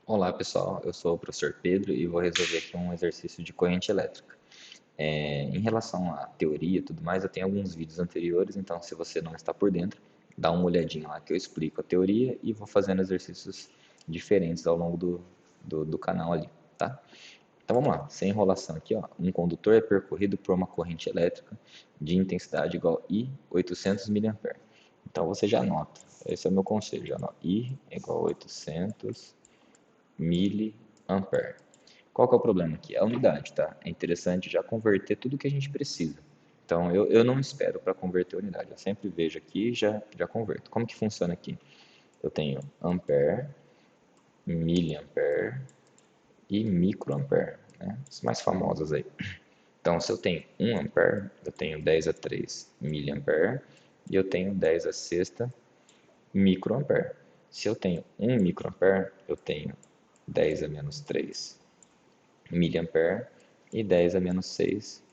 Olá pessoal, eu sou o professor Pedro e vou resolver aqui um exercício de corrente elétrica. Em relação à teoria e tudo mais, eu tenho alguns vídeos anteriores, então se você não está por dentro, dá uma olhadinha lá que eu explico a teoria e vou fazendo exercícios diferentes ao longo do canal ali, tá? Então vamos lá, sem enrolação aqui, ó. Um condutor é percorrido por uma corrente elétrica de intensidade igual a I 800 mA. Então você já anota, esse é o meu conselho, já anota. I é igual a 800 miliampere. Qual que é o problema aqui? A unidade, tá? É interessante já converter tudo que a gente precisa. Então, eu não espero para converter a unidade. Eu sempre vejo aqui e já converto. Como que funciona aqui? Eu tenho ampere, miliampere e microampere, né? As mais famosas aí. Então, se eu tenho 1 ampere, eu tenho 10 a 3 miliampere e eu tenho 10 a sexta microampere. Se eu tenho 1 microampere, eu tenho 10 a menos 3 miliampere e 10 a menos 6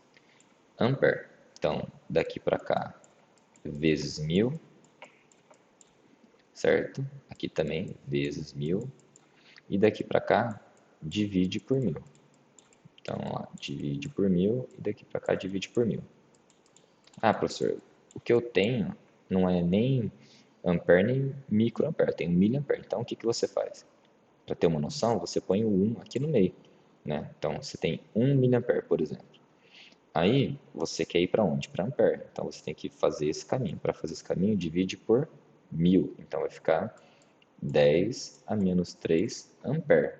ampere. Então, daqui para cá, vezes 1000, certo? Aqui também, vezes 1000. E daqui para cá, divide por 1000. Então, ó, divide por 1000 e daqui para cá, divide por 1000. Ah, professor, o que eu tenho não é nem ampere nem microampere, eu tenho miliampere. Então, o que você faz? Para ter uma noção, você põe o 1 aqui no meio, né? Então, você tem 1 miliampere, por exemplo. Aí você quer ir para onde? Para ampere. Então você tem que fazer esse caminho. Para fazer esse caminho, divide por 1000. Então vai ficar 10 a menos 3 ampere.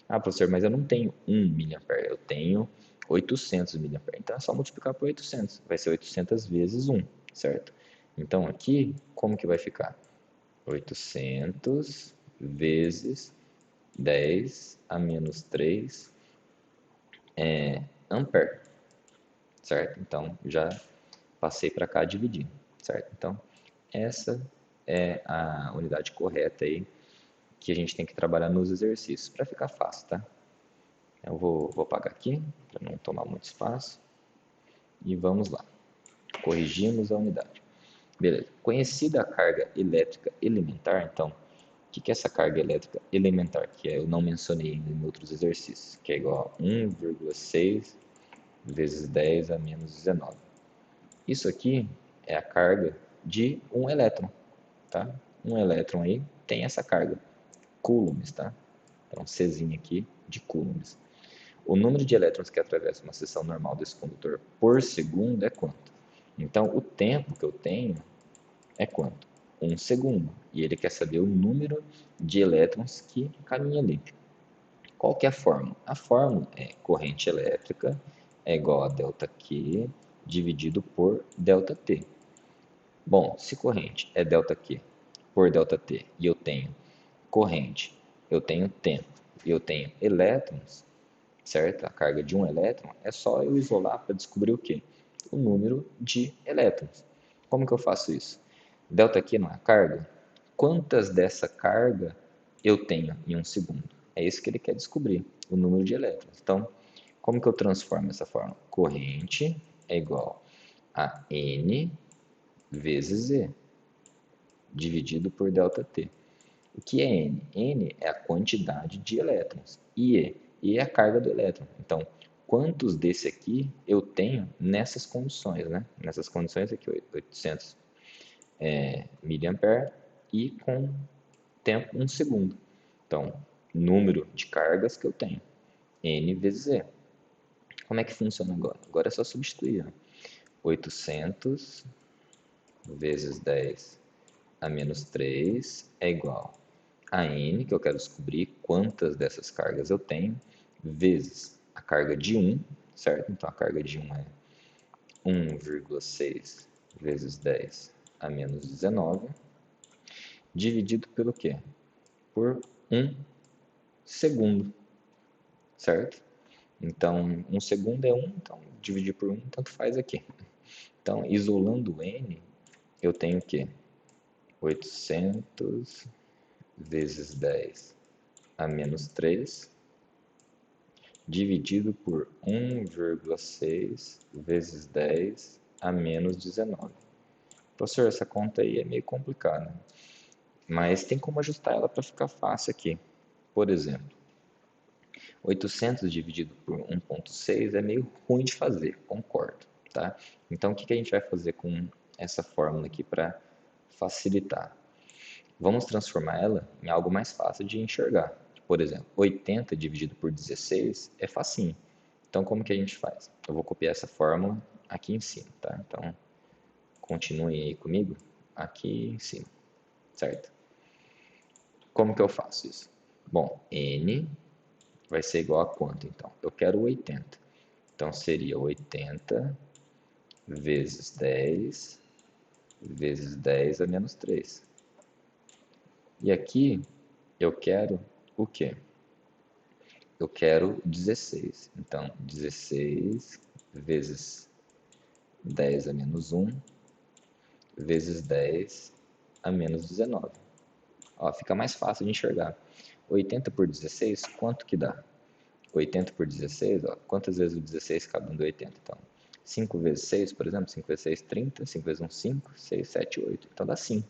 Ah, professor, mas eu não tenho 1 miliampere, eu tenho 800 miliampere. Então é só multiplicar por 800. Vai ser 800 vezes 1, certo? Então aqui, como que vai ficar? 800 vezes 10 a menos 3 ampere, certo? Então já passei para cá dividindo, certo? Então, essa é a unidade correta aí que a gente tem que trabalhar nos exercícios, para ficar fácil, tá? Eu vou apagar aqui, para não tomar muito espaço, e vamos lá. Corrigimos a unidade. Beleza. Conhecida a carga elétrica elementar, então, o que é essa carga elétrica elementar, que eu não mencionei em outros exercícios, que é igual a 1,6 vezes 10 a menos 19. Isso aqui é a carga de um elétron, tá? Um elétron aí tem essa carga, coulombs, tá? Então, Czinho aqui de coulombs. O número de elétrons que atravessa uma seção normal desse condutor por segundo é quanto? Então, o tempo que eu tenho é quanto? 1 segundo. E ele quer saber o número de elétrons que caminha ali. Qual que é a fórmula? A fórmula é corrente elétrica é igual a ΔQ dividido por ΔT. Bom, se corrente é ΔQ por ΔT e eu tenho corrente, eu tenho tempo e eu tenho elétrons, certo? A carga de um elétron, é só eu isolar para descobrir o quê? O número de elétrons. Como que eu faço isso? ΔQ não é carga? Quantas dessa carga eu tenho em 1 segundo? É isso que ele quer descobrir, o número de elétrons. Então, como que eu transformo essa fórmula? Corrente é igual a N vezes Z, dividido por ΔT. O que é N? N é a quantidade de elétrons. E é a carga do elétron. Então, quantos desse aqui eu tenho nessas condições, né? Nessas condições aqui, 800 miliampere e com tempo 1 segundo. Então, número de cargas que eu tenho, N vezes E. Como é que funciona agora? Agora é só substituir. 800 vezes 10 a menos 3 é igual a N, que eu quero descobrir quantas dessas cargas eu tenho, vezes a carga de 1, certo? Então, a carga de 1 é 1,6 vezes 10 a menos 19, dividido pelo quê? Por 1 segundo, certo? Então, 1 segundo é 1, então dividir por 1, tanto faz aqui. Então, isolando o N, eu tenho o quê? 800 vezes 10 a menos 3, dividido por 1,6 vezes 10 a menos 19. Professor, essa conta aí é meio complicada, mas tem como ajustar ela para ficar fácil aqui. Por exemplo, 800 dividido por 1,6 é meio ruim de fazer, concordo, tá? Então, o que a gente vai fazer com essa fórmula aqui para facilitar? Vamos transformar ela em algo mais fácil de enxergar. Por exemplo, 80 dividido por 16 é facinho. Então, como que a gente faz? Eu vou copiar essa fórmula aqui em cima, tá? Então, continue aí comigo, aqui em cima, certo? Como que eu faço isso? Bom, n vai ser igual a quanto, então? Eu quero 80. Então, seria 80 vezes 10 vezes 10 a menos 3. E aqui, eu quero o quê? Eu quero 16. Então, 16 vezes 10 a menos 1 vezes 10 a menos 19. Ó, fica mais fácil de enxergar. 80 por 16, quanto que dá? 80 por 16, ó, quantas vezes o 16 cabe no 80? Então, 5 vezes 6, por exemplo, 5 vezes 6, 30, 5 vezes 1, 5, 6, 7, 8. Então, dá 5.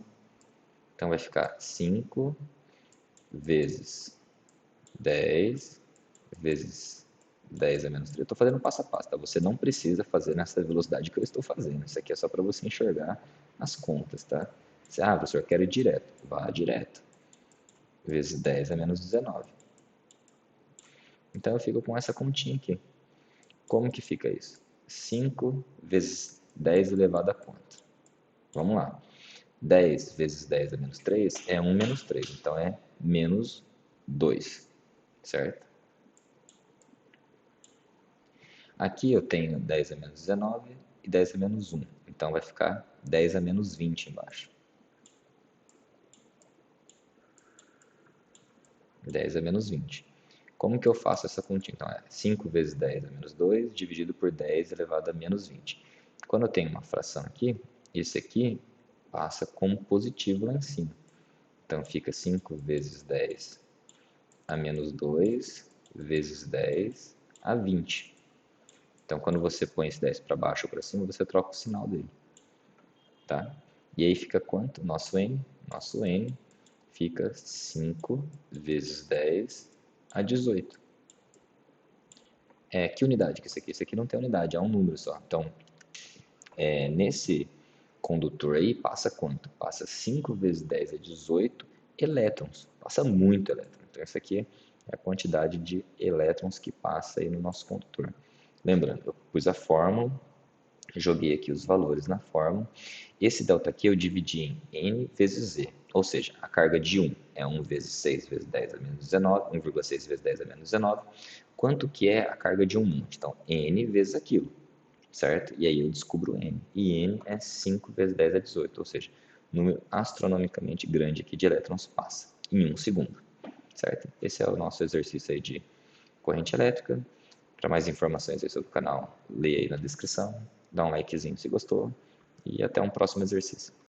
Então, vai ficar 5 vezes 10 vezes 10 a menos 3. Eu estou fazendo passo a passo, tá? Você não precisa fazer nessa velocidade que eu estou fazendo. Isso aqui é só para você enxergar as contas, tá? Professor, eu quero ir direto. Vá direto. Vezes 10 a menos 19. Então, eu fico com essa continha aqui. Como que fica isso? 5 vezes 10 elevado a quanto? Vamos lá. 10 vezes 10 a menos 3 é 1 menos 3. Então, é menos 2, certo? Aqui eu tenho 10 a menos 19 e 10 a menos 1. Então, vai ficar 10 a menos 20 embaixo. 10 a menos 20. Como que eu faço essa continha? Então, é 5 vezes 10 a menos 2 dividido por 10 elevado a menos 20. Quando eu tenho uma fração aqui, esse aqui passa como positivo lá em cima. Então, fica 5 vezes 10 a menos 2 vezes 10 a 20. Então, quando você põe esse 10 para baixo ou para cima, você troca o sinal dele. Tá? E aí fica quanto? Nosso n fica 5 vezes 10 a 18. Que unidade que é isso aqui? Isso aqui não tem unidade, é um número só. Então, nesse condutor aí, passa quanto? Passa 5 vezes 10 a 18 elétrons. Passa muito elétron. Então, essa aqui é a quantidade de elétrons que passa aí no nosso condutor. Lembrando, eu pus a fórmula, joguei aqui os valores na fórmula. Esse delta aqui eu dividi em n vezes z, ou seja, a carga de 1 é 1 vezes 6 vezes 10 a menos 19, 1,6 vezes 10 a menos 19. Quanto que é a carga de um monte? Então, n vezes aquilo, certo? E aí eu descubro n. E n é 5 vezes 10 a 18, ou seja, um número astronomicamente grande aqui de elétrons passa em 1 segundo, certo? Esse é o nosso exercício aí de corrente elétrica. Para mais informações aí sobre o canal, leia aí na descrição, dá um likezinho se gostou e até um próximo exercício.